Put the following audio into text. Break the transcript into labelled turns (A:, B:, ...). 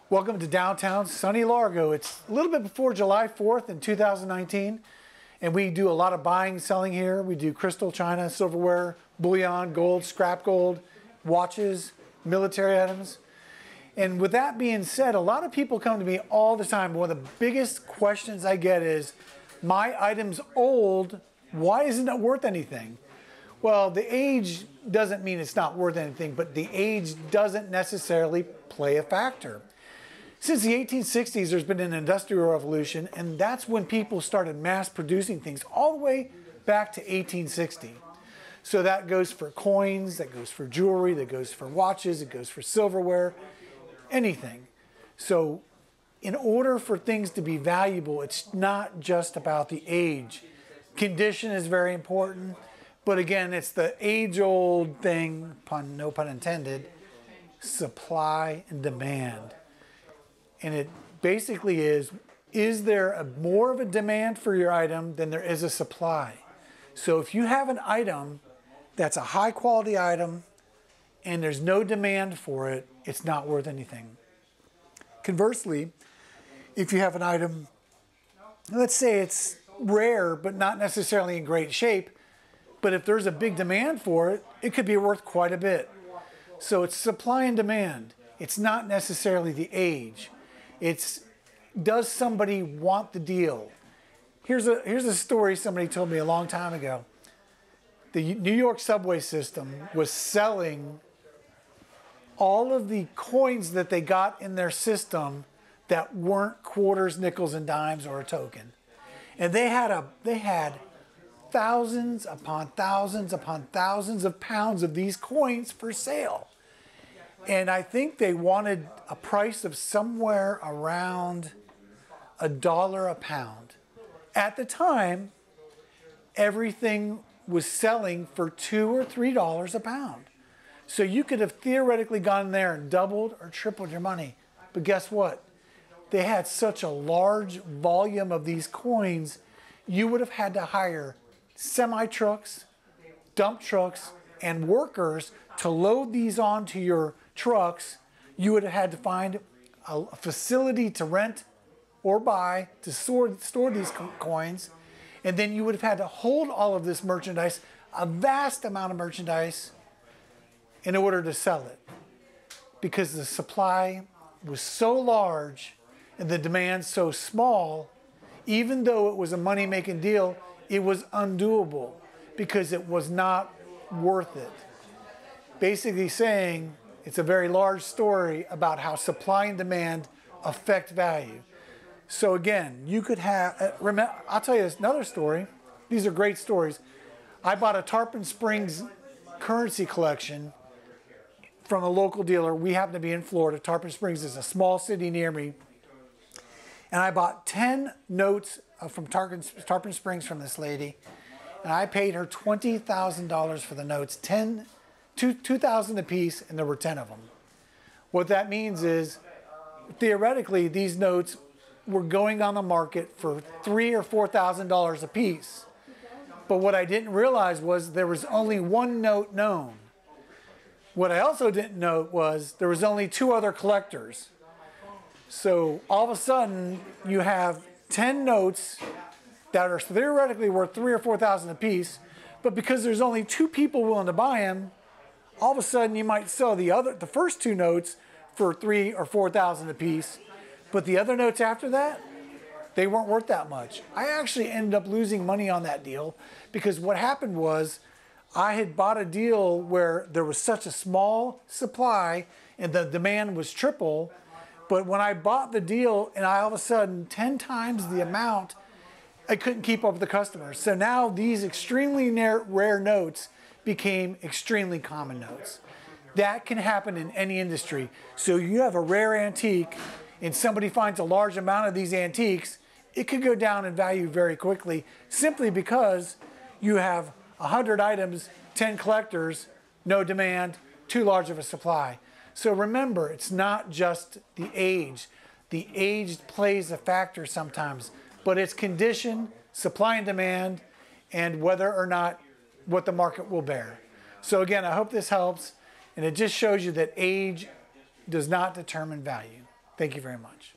A: Welcome to downtown sunny Largo. It's a little bit before July 4th in 2019, and we do a lot of buying and selling here. We do crystal, china, silverware, bullion, gold, scrap gold, watches, military items. And with that being said, a lot of people come to me all the time. One of the biggest questions I get is, my item's old, why isn't it worth anything? Well, the age doesn't mean it's not worth anything, but the age doesn't necessarily play a factor. Since the 1860s, there's been an industrial revolution, and that's when people started mass producing things all the way back to 1860. So that goes for coins, that goes for jewelry, that goes for watches, it goes for silverware, anything. So in order for things to be valuable, it's not just about the age. Condition is very important, but again, it's the age-old thing, no pun intended, supply and demand. And it basically is there more of a demand for your item than there is a supply? So if you have an item that's a high quality item and there's no demand for it, it's not worth anything. Conversely, if you have an item, let's say it's rare but not necessarily in great shape, but if there's a big demand for it, it could be worth quite a bit. So it's supply and demand. It's not necessarily the age. It's, does somebody want the deal? Here's a story somebody told me a long time ago. The New York subway system was selling all of the coins that they got in their system that weren't quarters, nickels, and dimes or a token. And they had thousands upon thousands upon thousands of pounds of these coins for sale. And I think they wanted a price of somewhere around $1 a pound. At the time, everything was selling for $2 or $3 a pound. So you could have theoretically gone there and doubled or tripled your money. But guess what? They had such a large volume of these coins, you would have had to hire semi-trucks, dump trucks, and workers to load these onto your trucks. You would have had to find a facility to rent or buy to store these coins, and then you would have had to hold all of this merchandise, a vast amount of merchandise, in order to sell it, because the supply was so large and the demand so small. Even though it was a money-making deal, it was undoable because it was not worth it. Basically saying, it's a very large story about how supply and demand affect value. So again, you could have, I'll tell you another story. These are great stories. I bought a Tarpon Springs currency collection from a local dealer. We happen to be in Florida. Tarpon Springs is a small city near me. And I bought 10 notes from Tarpon Springs from this lady. And I paid her $20,000 for the notes, $2,000 a piece, and there were 10 of them. What that means is, theoretically, these notes were going on the market for $3,000 or $4,000 a piece. But what I didn't realize was there was only one note known. What I also didn't know was there was only 2 other collectors. So all of a sudden, you have 10 notes that are theoretically worth $3,000 or $4,000 a piece, but because there's only 2 people willing to buy them, all of a sudden you might sell the first 2 notes for $3,000 or $4,000 a piece, but the other notes after that, they weren't worth that much. I actually ended up losing money on that deal because what happened was I had bought a deal where there was such a small supply and the demand was triple, but when I bought the deal and all of a sudden 10 times the amount, I couldn't keep up with the customers. So now these extremely rare notes became extremely common notes. That can happen in any industry. So you have a rare antique and somebody finds a large amount of these antiques, it could go down in value very quickly simply because you have 100 items, 10 collectors, no demand, too large of a supply. So remember, it's not just the age. The age plays a factor sometimes, but it's condition, supply and demand, and whether or not what the market will bear. So again, I hope this helps, and it just shows you that age does not determine value. Thank you very much.